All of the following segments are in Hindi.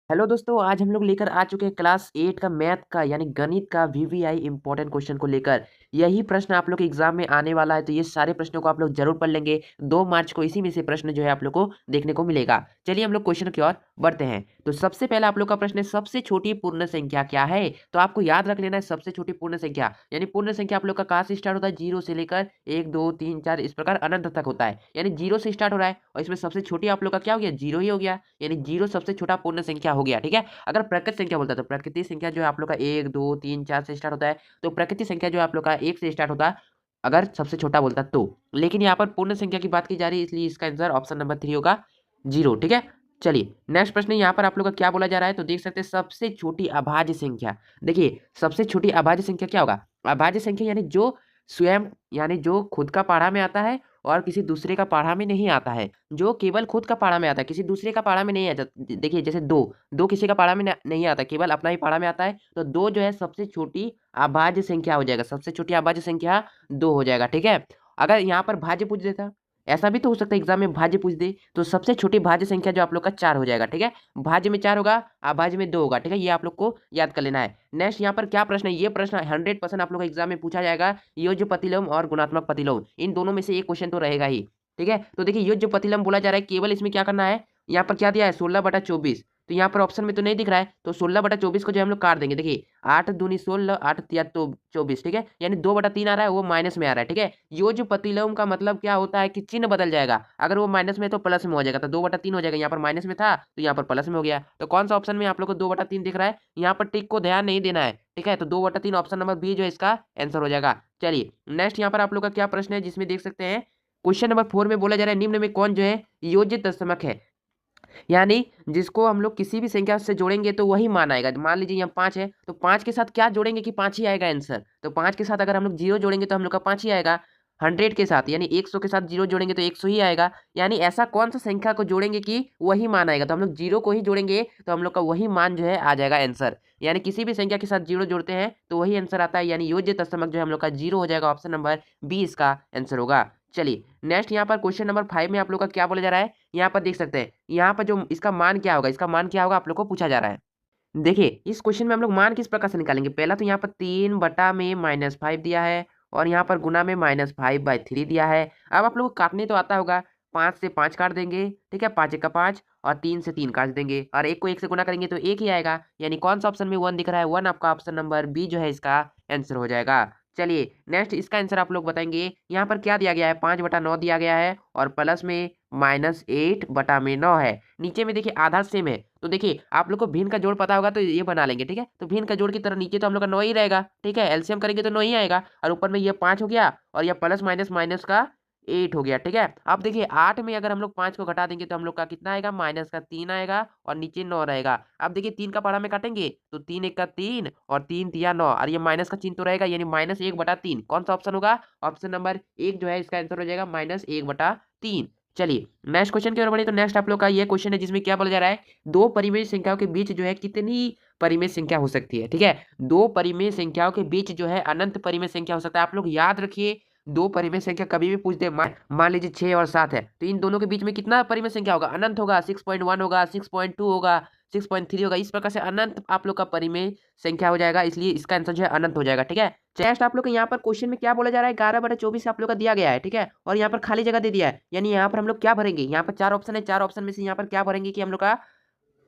हेलो दोस्तों, आज हम लोग लेकर आ चुके हैं क्लास 8 का मैथ का यानी गणित का वीवीआई इंपॉर्टेंट क्वेश्चन को लेकर। यही प्रश्न आप लोग के एग्जाम में आने वाला है, तो ये सारे प्रश्नों को आप लोग जरूर पढ़ लेंगे। 2 मार्च को इसी में से प्रश्न जो है आप लोग को देखने को मिलेगा। चलिए हम लोग क्वेश्चन की ओर बढ़ते हैं। तो सबसे पहला आप लोग का प्रश्न है, सबसे छोटी पूर्ण संख्या क्या है? तो आपको याद रख लेना है सबसे छोटी पूर्ण संख्या, यानी पूर्ण संख्या आप लोग का कहाँ से स्टार्ट होता है? 0 से लेकर 1 2 3 4 इस प्रकार अनंत तक होता है, यानी 0 से स्टार्ट हो रहा है। और इसमें सबसे छोटी आप लोग का क्या हो गया? 0 ही हो गया, यानी 0 सबसे छोटा पूर्ण संख्या हो गया। ठीक है, अगर प्राकृत संख्या बोलता है तो प्राकृतिक संख्या जो है आप लोग का 1 2 3 4 से स्टार्ट होता है, तो प्राकृतिक संख्या जो है आप लोग का 1 से स्टार्ट होता है अगर सबसे छोटा बोलता है तो। लेकिन यहाँ पर पूर्ण संख्या की बात की जा रही है, इसलिए इसका आंसर ऑप्शन नंबर 3 होगा 0। ठीक है, चलिए नेक्स्ट प्रश्न यहाँ पर आप लोग का क्या बोला जा रहा है, तो देख सकते हैं सबसे छोटी अभाज्य संख्या। देखिए सबसे छोटी अभाज्य संख्या क्या होगा? अभाज्य संख्या यानी जो स्वयं यानी जो खुद का पाढ़ा में आता है और किसी दूसरे का पाढ़ा में नहीं आता है, जो केवल खुद का पाढ़ा में आता है, किसी दूसरे का पाढ़ा में नहीं आता। देखिए जैसे दो दो किसी का पाढ़ा में नहीं आता, केवल अपना ही पाढ़ा में आता है, तो दो जो है सबसे छोटी अभाज्य संख्या हो जाएगा। सबसे छोटी अभाज्य संख्या 2 हो जाएगा। ठीक है, अगर यहाँ पर भाज्य पूछ देता, ऐसा भी तो हो सकता है एग्जाम में भाज्य पूछ दे, तो सबसे छोटी भाज्य संख्या जो आप लोग का 4 हो जाएगा। ठीक है, भाज्य में 4 होगा, अभाज्य में 2 होगा। ठीक है, ये आप लोग को याद कर लेना है। नेक्स्ट यहाँ पर क्या प्रश्न है, ये प्रश्न 100% आप लोग का एग्जाम में पूछा जाएगा। योज्य प्रतिलोम और गुणात्मक प्रतिलोम, इन दोनों में से एक क्वेश्चन तो रहेगा ही। ठीक है, तो देखिए योज्य प्रतिलोम बोला जा रहा है, केवल इसमें क्या करना है, यहाँ पर क्या दिया है 16/24, तो यहाँ पर ऑप्शन में तो नहीं दिख रहा है, तो 16/24 को जो हम लोग काट देंगे। देखिए 8 दूनी 16, 8 तिया तो 24। ठीक है, यानी 2/3 आ रहा है, वो माइनस में आ रहा है। ठीक है, योज्य प्रतिलोम का मतलब क्या होता है कि चिन्ह बदल जाएगा, अगर वो माइनस में तो प्लस में हो जाएगा, तो 2/3 हो जाएगा। यहाँ पर माइनस में था तो यहाँ पर प्लस में हो गया। तो कौन सा ऑप्शन में आप लोग को 2/3 दिख रहा है? यहाँ पर टिक को ध्यान नहीं देना है। ठीक है, तो 2/3 ऑप्शन नंबर बी जो है इसका आंसर हो जाएगा। चलिए नेक्स्ट यहाँ पर आप लोग का क्या प्रश्न है, जिसमें देख सकते हैं क्वेश्चन नंबर 4 में बोला जा रहा है, निम्न में कौन जो है योज्य दशमक है, यानी जिसको हम लोग किसी भी संख्या से जोड़ेंगे तो वही मान आएगा। मान लीजिए यहाँ 5 है, तो 5 के साथ क्या जोड़ेंगे कि 5 ही आएगा आंसर। तो 5 के साथ अगर हम लोग 0 जोड़ेंगे तो हम लोग का 5 ही आएगा। 100 के साथ यानी 100 के साथ 0 जोड़ेंगे तो 100 ही आएगा। यानी ऐसा कौन सा संख्या को जोड़ेंगे कि वही मान आएगा, तो हम लोग 0 को ही जोड़ेंगे तो हम लोग का वही मान जो है आ जाएगा आंसर। यानी किसी भी संख्या के साथ 0 जोड़ते हैं तो वही आंसर आता है, यानी योज्य तत्समक जो है हम लोग का 0 हो जाएगा। ऑप्शन नंबर बी इसका आंसर होगा। चलिए नेक्स्ट यहाँ पर क्वेश्चन नंबर 5 में आप लोग का क्या बोला जा रहा है, यहाँ पर देख सकते हैं, यहाँ पर जो इसका मान क्या होगा, इसका मान क्या होगा आप लोग को पूछा जा रहा है। देखिए इस क्वेश्चन में हम लोग मान किस प्रकार से निकालेंगे, पहला तो यहाँ पर 3/-5 दिया है और यहाँ पर गुना में -5/3 दिया है। अब आप लोग को काटने तो आता होगा, 5 से 5 काट देंगे। ठीक है, 5 का 5 और 3 से 3 काट देंगे, और 1 को 1 से गुना करेंगे तो 1 ही आएगा। यानी कौन सा ऑप्शन में 1 दिख रहा है? 1 आपका ऑप्शन नंबर बी जो है इसका आंसर हो जाएगा। चलिए नेक्स्ट इसका आंसर आप लोग बताएंगे। यहाँ पर क्या दिया गया है, 5/9 दिया गया है और प्लस में -8/9 है। नीचे में देखिए आधा सेम है, तो देखिए आप लोग को भिन्न का जोड़ पता होगा तो ये बना लेंगे। ठीक है, तो भिन्न का जोड़ की तरह नीचे तो हम लोग का 9 ही रहेगा। ठीक है, एलसीएम करेंगे तो 9 ही आएगा, और ऊपर में ये 5 हो गया और ये प्लस माइनस माइनस का 8 हो गया। ठीक है, अब देखिए 8 में अगर हम लोग 5 को घटा देंगे तो हम लोग का कितना आएगा, -3 आएगा और नीचे 9 रहेगा। अब देखिए 3 का पढ़ा में काटेंगे तो 3 1 का 3 और 3 तिया 9, और ये माइनस का चिन्ह तो रहेगा, यानी -1/3। कौन सा ऑप्शन होगा? ऑप्शन नंबर 1 जो है इसका आंसर हो जाएगा -1/3। चलिए नेक्स्ट क्वेश्चन की ओर बढ़े, तो नेक्स्ट आप लोग का ये क्वेश्चन है जिसमें क्या बोला जा रहा है, दो परिमेय संख्याओं के बीच जो है कितनी परिमेय संख्या हो सकती है। ठीक है, दो परिमेय संख्याओं के बीच जो है अनंत परिमेय संख्या हो सकता है। आप लोग याद रखिए, दो परिमेय संख्या कभी भी पूछ दे, मान लीजिए 6 और 7 है, तो इन दोनों के बीच में कितना परिमेय संख्या होगा? अनंत होगा। 6.1 होगा, 6.2 होगा, 6.3 होगा, इस प्रकार से अनंत आप लोग का परिमेय संख्या हो जाएगा, इसलिए इसका आंसर जो है अनंत हो जाएगा। ठीक है, नेक्स्ट आप लोग को यहाँ पर क्वेश्चन में क्या बोला जा रहा है, 11/24 आप लोग का दिया गया है। ठीक है, और यहाँ पर खाली जगह दे दिया है, यानी यहाँ पर हम लोग क्या भरेंगे, यहाँ पर 4 ऑप्शन है, 4 ऑप्शन में से यहाँ पर क्या भरेंगे कि हम लोग का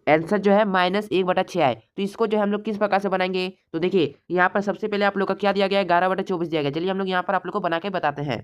आंसर जो है -1/6 आए। तो इसको जो है हम लोग किस प्रकार से बनाएंगे, तो देखिए यहाँ पर सबसे पहले आप लोग का क्या दिया गया है, 11/24 दिया गया। चलिए हम लोग यहाँ पर आप लोग को बना के बताते हैं।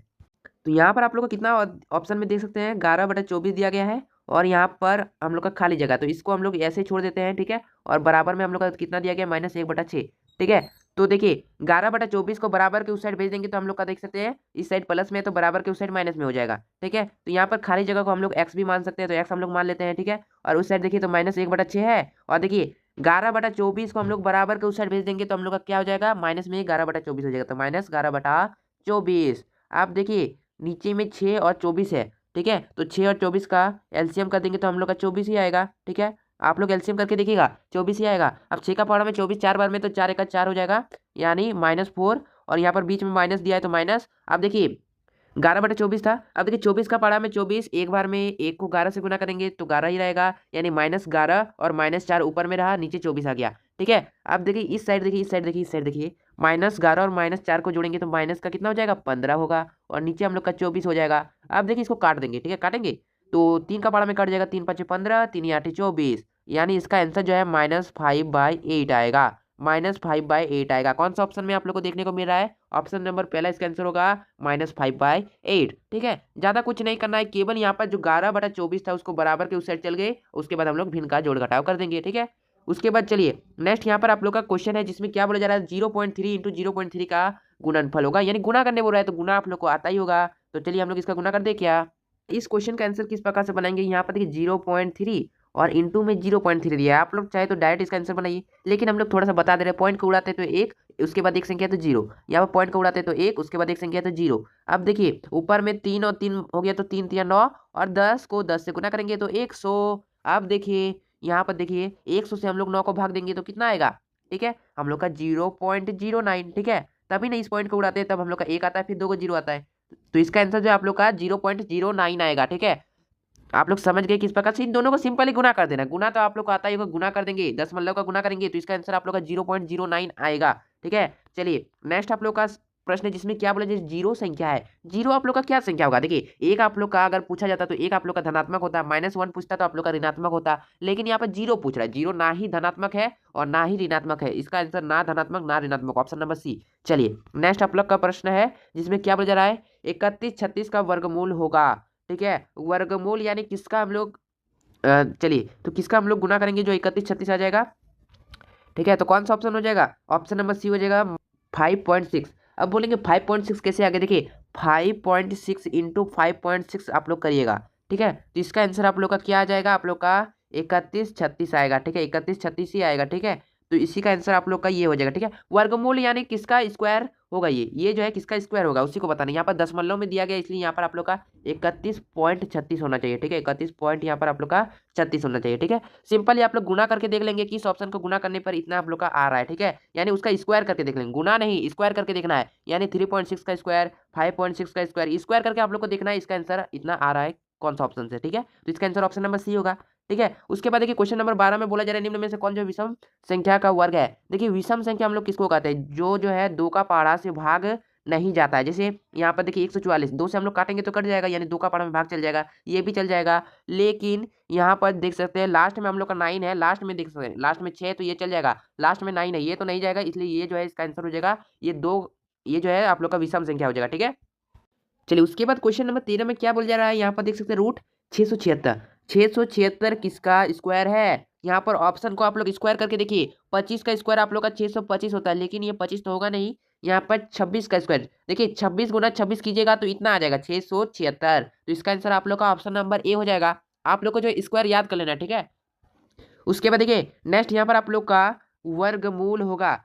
तो यहाँ पर आप लोग को कितना ऑप्शन में देख सकते हैं, 11/24 दिया गया है और यहाँ पर हम लोग का खाली जगह, तो इसको हम लोग ऐसे छोड़ देते हैं। ठीक है, और बराबर में हम लोग का कितना दिया गया, -1/6। ठीक है, तो देखिए 11/24 को बराबर के उस साइड भेज देंगे तो हम लोग का देख सकते हैं, इस साइड प्लस में है तो बराबर के उस साइड माइनस में हो जाएगा। ठीक है, तो यहाँ पर खाली जगह को हम लोग एक्स भी मान सकते हैं, तो एक्स हम लोग मान लेते हैं। ठीक है, और उस साइड देखिए तो -1/6 है, और देखिए 11/24 को हम लोग बराबर के उस साइड भेज देंगे तो हम लोग का क्या हो जाएगा, माइनस में 11/24 हो जाएगा, तो -11/24। आप देखिए नीचे में 6 और 24 है। ठीक है, तो 6 और 24 का एलसीएम कर देंगे तो हम लोग का 24 ही आएगा। ठीक है, आप लोग एलसीएम करके देखिएगा 24 ही आएगा। अब 6 का पावर में 24 4 बार में तो 4 1 4 हो जाएगा, यानी -4, और यहाँ पर बीच में माइनस दिया है तो माइनस। आप देखिए 11/24 था। अब देखिए 24 का पारा में 24, एक बार में एक को 11 से गुना करेंगे तो 11 ही रहेगा, यानी -11 और -4 ऊपर में रहा, नीचे 24 आ गया। ठीक है, अब देखिए इस साइड देखिए, इस साइड देखिए, इस साइड देखिए, -11 और -4 को जोड़ेंगे तो माइनस का कितना हो जाएगा, 15 होगा, और नीचे हम लोग का 24 हो जाएगा। अब देखिए इसको काट देंगे, ठीक है, काटेंगे तो 3 का पारा में कट जाएगा, 3×5 = 15, 3×8 = 24, यानी इसका आंसर जो है -5/8 आएगा, -5/8 आएगा। कौन सा ऑप्शन में आप लोग को देखने को मिल रहा है, ऑप्शन नंबर पहला इसका आंसर होगा -5/8। ठीक है, ज्यादा कुछ नहीं करना है, केवल यहाँ पर जो 11/24 था उसको बराबर के उस साइड चल गए, उसके बाद हम लोग भिन्न का जोड़ घटाव कर देंगे। ठीक है, उसके बाद चलिए नेक्स्ट यहाँ पर आप लोग का क्वेश्चन है, जिसमें क्या बोला जा रहा है, 0.3 × 0.3 का गुणनफल होगा, यानी गुना करने बोल रहा है, तो गुना आप लोग को आता ही होगा। तो चलिए हम लोग इसका गुना कर दे क्या। इस क्वेश्चन का आंसर किस प्रकार से बनाएंगे, यहाँ पर देखिए 0.3 और इंटू में 0.3 दिया है, आप लोग चाहे तो डायरेक्ट इसका आंसर बनाइए, लेकिन हम लोग थोड़ा सा बता दे रहे हैं, पॉइंट को उड़ाते तो एक, उसके बाद एक संख्या तो जीरो, यहाँ पर पॉइंट को उड़ाते तो एक, उसके बाद एक संख्या तो जीरो। अब देखिए ऊपर में 3 और 3 हो गया तो 3 3 9, और 10 को 10 से गुना करेंगे तो 100। अब देखिए यहाँ पर देखिए 100 से हम लोग 9 को भाग देंगे तो कितना आएगा, ठीक है, हम लोग का 0.09। ठीक है, तभी ना इस पॉइंट को उड़ाते हैं, तब हम लोग का एक आता है, फिर 2 को 0 आता है, तो इसका आंसर जो है आप लोग का 0.09 आएगा। ठीक है, आप लोग समझ गए किस प्रकार से इन दोनों को सिंपली गुना कर देना, गुना तो आप लोग को आता ही होगा, गुना कर देंगे, दशमलव का गुना करेंगे तो इसका आंसर आप लोग का 0.09 आएगा। ठीक है, चलिए नेक्स्ट आप लोग का प्रश्न है, जिसमें क्या बोला जाए, जीरो संख्या है, जीरो आप लोग का क्या संख्या होगा। देखिए एक आप लोग का अगर पूछा जाता तो एक आप लोग का धनात्मक होता, -1 पूछता तो आप लोग का ऋणात्मक होता, लेकिन यहाँ पर जीरो पूछ रहा है, जीरो ना ही धनात्मक है और ना ही ऋणात्मक है, इसका आंसर ना धनात्मक ना ऋणात्मक, ऑप्शन नंबर सी। चलिए नेक्स्ट आप लोग का प्रश्न है, जिसमें क्या बोला जा रहा है, 31 36 का वर्गमूल होगा। ठीक है, वर्गमूल यानी किसका हम लोग चलिए तो किसका हम लोग गुना करेंगे, जो 31 36 आ जाएगा। ठीक है, तो कौन सा ऑप्शन हो जाएगा, ऑप्शन नंबर सी हो जाएगा 5.6। अब बोलेंगे 5.6 कैसे आगे, देखिए 5.6 इंटू 5.6 आप लोग करिएगा। ठीक है, तो इसका आंसर आप लोग का क्या आ जाएगा, आप लोग का 31 36 आएगा। ठीक है, 31 36 ही आएगा। ठीक है, तो इसी का आंसर आप लोग का ये हो जाएगा। ठीक है, वर्गमूल यानी किसका स्क्वायर होगा, ये जो है किसका स्क्वायर होगा उसी को बताना, यहाँ पर दशमलव में दिया गया, इसलिए यहाँ पर आप लोग का 31.36 होना चाहिए। ठीक है, 31 पॉइंट यहाँ पर आप लोग का 36 होना चाहिए। ठीक है, सिंपली आप लोग गुना करके देख लेंगे कि इस ऑप्शन को गुना करने पर इतना आप लोग का आ रहा है। ठीक है, यानी उसका स्क्वायर करके देख लेंगे, गुना नहीं स्क्वायर करके देखना है, यानी 3.6 का स्क्वायर, 5.6 का स्क्वायर, स्क्वायर करके आप लोग को देखना है इसका आंसर इतना आ रहा है कौन सा ऑप्शन से। ठीक है, तो इसका आंसर ऑप्शन नंबर सी होगा। ठीक है, उसके बाद देखिए क्वेश्चन नंबर 12 में बोला जा रहा है, निम्न में से कौन जो विषम संख्या का वर्ग है। देखिए विषम संख्या हम लोग किसको कहते हैं, जो है 2 का पहाड़ा से भाग नहीं जाता है। जैसे यहाँ पर देखिए 144, 2 से हम लोग काटेंगे तो कट जाएगा, यानी 2 का पहाड़ा में भाग चल जाएगा, ये भी चल जाएगा। लेकिन यहाँ पर देख सकते हैं लास्ट में हम लोग का 9 है, लास्ट में देख सकते हैं लास्ट में 6, तो ये चल जाएगा, लास्ट में 9 है, ये तो नहीं जाएगा, इसलिए ये जो है इसका आंसर हो जाएगा ये 2, ये जो है आप लोग का विषम संख्या हो जाएगा। ठीक है, चलिए उसके बाद क्वेश्चन नंबर 13 में क्या बोल जा रहा है, यहाँ पर देख सकते हैं रूट 676, 676 किसका स्क्वायर है। यहाँ पर ऑप्शन को आप लोग स्क्वायर करके देखिए, 25 का स्क्वायर आप लोग का 625 होता है, लेकिन ये 25 तो होगा नहीं, यहाँ पर 26 का स्क्वायर, देखिए 26 गुना 26 कीजिएगा तो इतना आ जाएगा 676, तो इसका आंसर आप लोग का ऑप्शन नंबर ए हो जाएगा। आप लोग को जो स्क्वायर याद कर लेना। ठीक है, उसके बाद देखिए नेक्स्ट यहाँ पर आप लोग का वर्गमूल होगा।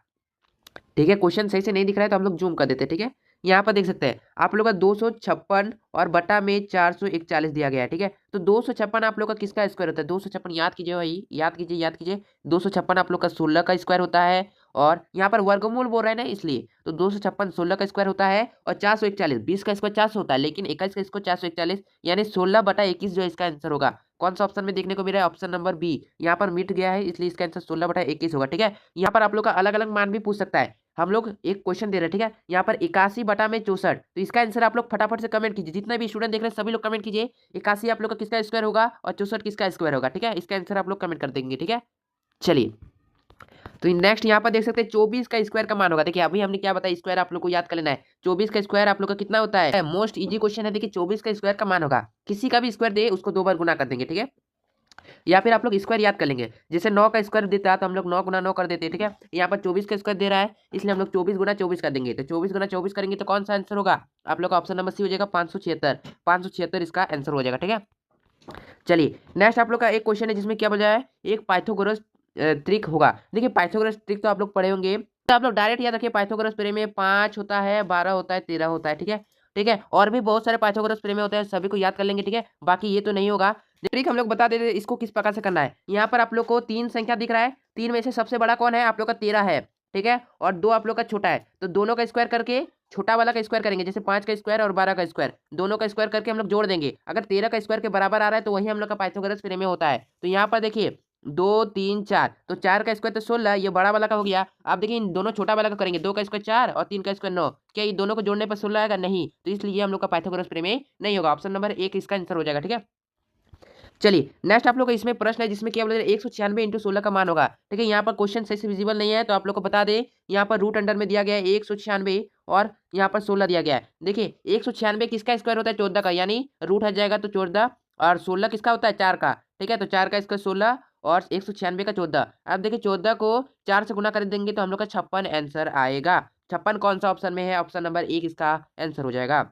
ठीक है, क्वेश्चन सही से नहीं दिख रहा है तो हम लोग जूम कर देते हैं। ठीक है, यहाँ पर देख सकते हैं आप लोग का 256 और बटा में 441 दिया गया है। ठीक है, तो 256 आप लोग का किसका स्क्वायर होता है, 256 याद कीजिए भाई, याद कीजिए याद कीजिए, 256 आप लोग का 16 का स्क्वायर होता है, और यहाँ पर वर्गमूल बोल रहे हैं ना इसलिए, तो 256 16 का स्क्वायर होता है, और 441 20 का स्क्वायर 400 होता है, लेकिन 21 का स्क्वायर 441, यानी 16/21 जो इसका आंसर होगा। कौन सा ऑप्शन में देखने को मिला है, ऑप्शन नंबर बी, यहाँ पर मिट गया है इसलिए इसका आंसर 16/21 होगा। ठीक है, यहाँ पर आप लोग का अलग अलग मान भी पूछ सकता है, हम लोग एक क्वेश्चन दे रहे हैं। ठीक है, यहाँ पर 81/64, तो इसका आंसर आप लोग फटाफट से कमेंट कीजिए, जितने भी स्टूडेंट देख रहे हैं सभी लोग कमेंट कीजिए, 81 आप लोग का किसका स्क्वायर होगा और 64 किसका स्क्वायर होगा। ठीक है, इसका आंसर आप लोग कमेंट कर देंगे। ठीक है, चलिए तो नेक्स्ट यहाँ पर देख सकते हैं 24 का स्क्वायर का मान होगा। देखिए अभी हमने क्या बताया, स्क्वायर आप लोग को याद कर लेना है, 24 का स्क्वायर आप लोग का कितना होता है, मोस्ट इजी क्वेश्चन है। देखिए 24 का स्क्वायर का मान होगा, किसी का भी स्क्वायर दे उसको 2 बार गुना कर देंगे। ठीक है, या फिर आप लोग स्क्वायर याद कर लेंगे, जैसे 9 का स्क्वायर देता है तो हम लोग 9 गुना 9 कर देते हैं। ठीक है, यहाँ पर 24 का स्क्वायर दे रहा है, इसलिए हम लोग 24 गुना 24 कर देंगे, तो 24 गुना 24 करेंगे तो कौन सा आंसर होगा, आप लोग का ऑप्शन नंबर सी हो जाएगा 576, 576 इसका आंसर हो जाएगा। ठीक है, चलिए नेक्स्ट आप लोग का एक क्वेश्चन है, जिसमें क्या बोला है, एक पाइथागोरस ट्रिक होगा। देखिए पाइथागोरस ट्रिक तो आप लोग पढ़े होंगे, तो आप लोग डायरेक्ट याद रखिए, पाइथागोरस प्रमेय में 5 होता है, 12 होता है, 13 होता है। ठीक है, ठीक है, और भी बहुत सारे पाइथागोरस प्रमेय होते हैं, सभी को याद कर लेंगे। ठीक है, बाकी ये तो नहीं होगा, ट्रिक हम लोग बता देते हैं इसको किस प्रकार से करना है। यहाँ पर आप लोग को 3 संख्या दिख रहा है, 3 में से सबसे बड़ा कौन है, आप लोग का 13 है। ठीक है, और 2 आप लोग का छोटा है, तो दोनों का स्क्वायर करके छोटा वाला का स्क्वायर करेंगे, जैसे 5 का स्क्वायर और 12 का स्क्वायर, दोनों का स्क्वायर करके हम लोग जोड़ देंगे। अगर 13 का स्क्वायर के बराबर आ रहा है तो वही हम लोग का पाइथागोरस प्रमेय होता है। तो यहाँ पर देखिए 2 3 4, तो 4 का स्क्वायर तो 16, ये बड़ा वाला का हो गया। आप देखिए इन दोनों छोटा वाला का करेंगे, 2 का स्क्वायर 4 और 3 का स्क्वायर 9, क्या ये दोनों को जोड़ने पर 16 आएगा? नहीं, तो इसलिए हम लोग का पाइथागोरस प्रमेय नहीं होगा। ऑप्शन नंबर 1 इसका आंसर हो जाएगा। ठीक है, चलिए नेक्स्ट आप लोग का इसमें प्रश्न है जिसमें क्या बोला 196 इंटू 16 का मान होगा। ठीक है, यहाँ पर क्वेश्चन सही से विजिबल नहीं है तो आप लोग को बता दें, यहाँ पर रूट अंडर में दिया गया है 196 और यहाँ पर 16 दिया गया है। देखिए 196 किसका स्क्वायर होता है? 14 का, यानी रूट हट जाएगा तो 14, और 16 किसका होता है? 4 का। ठीक है, तो 4 का स्क्वायर 16 और 196 का 14। अब देखिए 14 को 4 से गुना कर देंगे तो हम लोग का 56 आंसर आएगा। 56 कौन सा ऑप्शन में है? ऑप्शन नंबर 1 इसका आंसर हो जाएगा।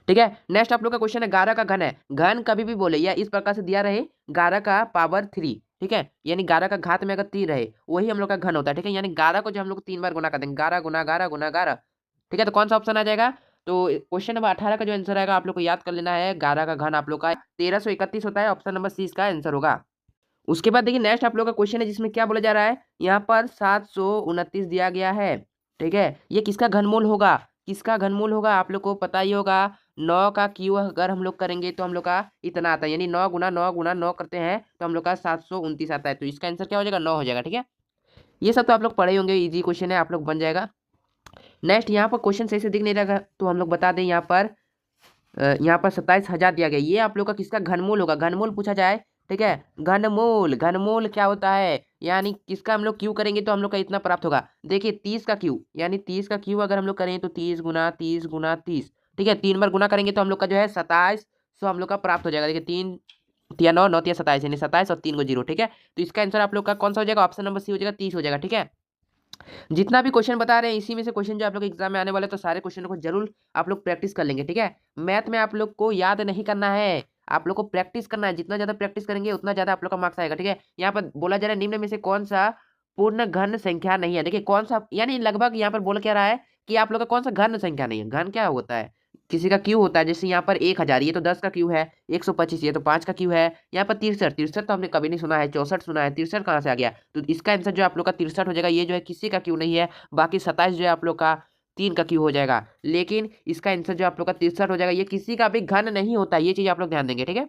ठीक है, नेक्स्ट आप लोग का क्वेश्चन है 11 का घन है। घन कभी भी बोले या इस प्रकार से दिया रहे 11 का पावर 3, ठीक है, यानी 11 का घात में अगर 3 रहे वही हम लोग का घन होता है। ठीक है, यानी 11 को जो हम लोग 3 बार गुना कर देंगे, 11 गुना 11 गुना 11। ठीक है, तो कौन सा ऑप्शन आ जाएगा? तो क्वेश्चन नंबर 18 का जो आंसर आएगा आप लोग को याद कर लेना है, 11 का घन आप लोग का 1331 होता है। ऑप्शन नंबर सी इसका आंसर होगा। उसके बाद देखिए नेक्स्ट आप लोग का क्वेश्चन है जिसमें क्या बोला जा रहा है, यहाँ पर 729 दिया गया है। ठीक है, ये किसका घनमूल होगा? किसका घनमूल होगा आप लोग को पता ही होगा। 9 का क्यू अगर हम लोग करेंगे तो हम लोग का इतना आता है, यानी 9 गुना 9 गुना 9 करते हैं तो हम लोग का 729 आता है। तो इसका आंसर क्या हो जाएगा? 9 हो जाएगा। ठीक है, ये सब तो आप लोग पढ़े होंगे, इजी क्वेश्चन है, आप लोग बन जाएगा। नेक्स्ट यहाँ पर क्वेश्चन सही से दिख नहीं रहा तो हम लोग बता दें, यहाँ पर 27,000 दिया गया, ये आप लोग का किसका घनमूल होगा? घनमूल पूछा जाए। ठीक है, घनमूल, घनमूल क्या होता है? यानी किसका हम लोग क्यू करेंगे तो हम लोग का इतना प्राप्त होगा। देखिए 30 का क्यू, यानी 30 का क्यू अगर हम लोग करें तो 30 गुना 30 गुना 30। ठीक है, 3 बार गुना करेंगे तो हम लोग का जो है 2700 हम लोग का प्राप्त हो जाएगा। देखिए 3 तिया 9 9 तिया 27, यानी 27 और 3 को 0। ठीक है, तो इसका आंसर आप लोग का कौन सा हो जाएगा? ऑप्शन नंबर सी हो जाएगा, 30 हो जाएगा। ठीक है, जितना भी क्वेश्चन बता रहे हैं इसी में से क्वेश्चन जो आप लोग एग्जाम में आने वाले, तो सारे क्वेश्चनों को जरूर आप लोग प्रैक्टिस कर लेंगे। ठीक है, मैथ में आप लोग को याद नहीं करना है, आप लोग को प्रैक्टिस करना है। जितना ज्यादा प्रैक्टिस करेंगे उतना ज्यादा आप लोग का मार्क्स आएगा। ठीक है, यहाँ पर बोला जा रहा है निम्न में से कौन सा पूर्ण घन संख्या नहीं है। देखिए कौन सा, यानी लगभग यहाँ पर बोल क्या रहा है कि आप लोग का कौन सा घन संख्या नहीं है। घन क्या होता है? किसी का क्यू होता है, जैसे यहाँ पर 1000 ये तो 10 का क्यू है, 125 ये तो 5 का क्यू है, यहाँ पर 63, 63 तो हमने कभी नहीं सुना है, 64 सुना है, 63 कहाँ से आ गया? तो इसका आंसर जो आप लोग का 63 हो जाएगा। ये जो है किसी का क्यू नहीं है, बाकी 27 जो है आप लोग का 3 का क्यू हो जाएगा, लेकिन इसका आंसर जो आप लोग का 63 हो जाएगा, ये किसी का भी घन नहीं होता। ये चीज आप लोग ध्यान देंगे। ठीक है,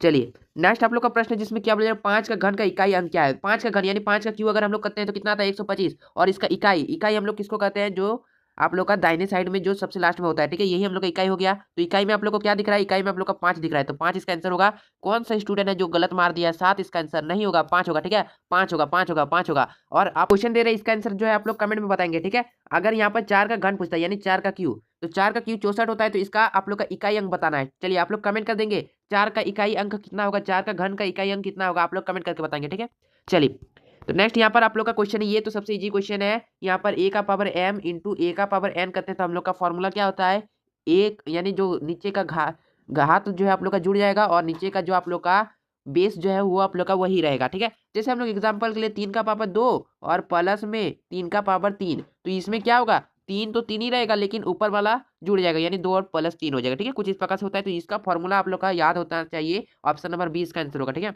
चलिए नेक्स्ट आप लोग का प्रश्न है जिसमें क्या बोले 5 का घन का इकाई अंक क्या है? 5 का घन यानी 5 का क्यू अगर हम लोग करते हैं तो कितना आता है? 125, और इसका इकाई, इकाई हम लोग किसको कहते हैं? जो आप लोग का दाहिने साइड में जो सबसे लास्ट में होता है। ठीक है, यही हम लोग का इकाई हो गया। तो इकाई में आप लोग को क्या दिख रहा है? इकाई में आप लोग का 5 दिख रहा है, तो 5 इसका आंसर होगा। कौन सा स्टूडेंट है जो गलत मार दिया? 7 इसका आंसर नहीं होगा, 5 होगा। ठीक है, 5 होगा, 5 होगा, 5 होगा। और आप क्वेश्चन दे रहे हैं, इसका आंसर जो है आप लोग कमेंट में बताएंगे। ठीक है, अगर यहाँ पर 4 का घन पूछता है यानी 4 का क्यू, तो 4 का क्यू 64 होता है, तो इसका आप लोग का इकाई अंक बताना है। चलिए आप लोग कमेंट कर देंगे 4 का इकाई अंक कितना होगा, 4 का घन का इकाई अंक कितना होगा, आप लोग कमेंट करके बताएंगे। ठीक है, चलिए तो नेक्स्ट यहाँ पर आप लोग का क्वेश्चन है, ये तो सबसे इजी क्वेश्चन है। यहाँ पर a का पावर m इंटू a का पावर n करते हैं तो हम लोग का फॉर्मूला क्या होता है? एक, यानी जो नीचे का घात जो है आप लोग का जुड़ जाएगा, और नीचे का जो आप लोग का बेस जो है वो आप लोग का वही रहेगा। ठीक है, जैसे हम लोग एग्जाम्पल के लिए 3 का पावर 2 और प्लस में 3 का पावर 3, तो इसमें क्या होगा? 3 तो 3 ही रहेगा, लेकिन ऊपर वाला जुड़ जाएगा, यानी 2 और प्लस 3 हो जाएगा। ठीक है, कुछ इस प्रकार से होता है, तो इसका फॉर्मूला आप लोग का याद होना चाहिए। ऑप्शन नंबर 20 इसका आंसर होगा। ठीक है,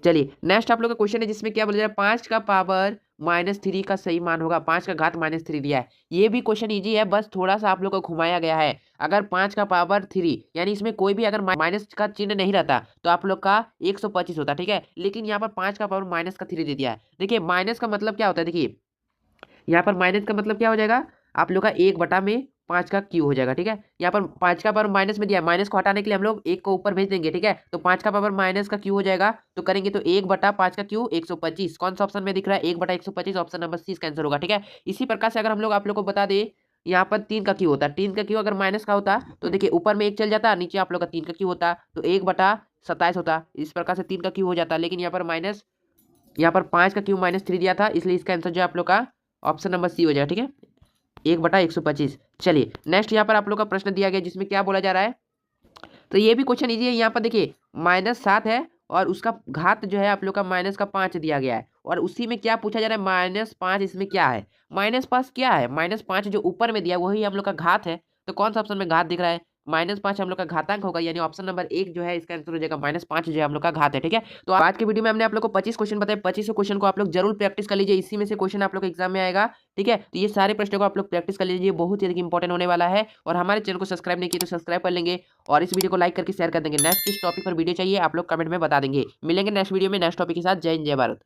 चलिए नेक्स्ट आप लोग का क्वेश्चन है जिसमें क्या बोला जा रहा है 5 का पावर -3 का सही मान होगा। 5 का घात -3 दिया है, ये भी क्वेश्चन इजी है, बस थोड़ा सा आप लोग को घुमाया गया है। अगर 5 का पावर 3 यानी इसमें कोई भी अगर माइनस का चिन्ह नहीं रहता तो आप लोग का 125 होता। ठीक है, लेकिन यहाँ पर 5 का पावर -3 दे दिया है। देखिए माइनस का मतलब क्या होता है? देखिए यहाँ पर माइनस का मतलब क्या हो जाएगा? आप लोग का 1/5 का क्यू हो जाएगा। ठीक है, यहाँ पर 5 का पावर माइनस में दिया है, माइनस को हटाने के लिए हम लोग 1 को ऊपर भेज देंगे। ठीक है, तो 5 का पावर माइनस का क्यू हो जाएगा, तो करेंगे तो 1/5 का क्यू 125। कौन सा ऑप्शन में दिख रहा है? 1/125, ऑप्शन नंबर सी इसका आंसर होगा। ठीक है, इसी प्रकार से अगर हम लोग आप लोग को बता दें, यहाँ पर 3 का क्यू होता है, 3 का क्यू अगर माइनस का होता तो देखिए ऊपर में 1 चल जाता, नीचे आप लोग का 3 का क्यू होता, तो 1/27 होता। इस प्रकार से 3 का क्यू हो जाता, लेकिन यहाँ पर माइनस, यहाँ पर 5 का क्यू -3 दिया था, इसलिए इसका आंसर जो आप लोग का ऑप्शन नंबर सी हो जाएगा। ठीक है, 1/125। चलिए नेक्स्ट यहाँ पर आप लोग का प्रश्न दिया गया जिसमें क्या बोला जा रहा है, तो ये भी क्वेश्चन इजी है। यहाँ पर देखिए -7 है और उसका घात जो है आप लोग का -5 दिया गया है, और उसी में क्या पूछा जा रहा है? -5 इसमें क्या है? -5 क्या है? -5 जो ऊपर में दिया वही हम लोग का घात है, तो कौन सा ऑप्शन में घात दिख रहा है? -5 हम लोग का घातांक होगा, यानी ऑप्शन नंबर 1 जो है इसका आंसर हो जाएगा -5 जो है हम लोग का घात है। ठीक है, तो आज की वीडियो में हमने आप लोग को 25 क्वेश्चन बताए। 25 क्वेश्चन को आप लोग जरूर प्रैक्टिस कर लीजिए, इसी में से क्वेश्चन आप लोग एग्जाम में आएगा। ठीक है, तो ये सारे प्रश्नों को आप लोग प्रैक्टिस कर लीजिए, बहुत ही अधिक इंपॉर्टेंट होने वाला है। और हमारे चैनल को सब्सक्राइब नहीं किए तो सब्सक्राइब कर लेंगे और इस वीडियो को लाइक करके शेयर कर देंगे। नेक्स्ट किस टॉपिक पर वीडियो चाहिए आप लोग कमेंट में बता देंगे। मिलेंगे नेक्स्ट वीडियो में नेक्स्ट टॉपिक के साथ। जय हिंद, जय भारत।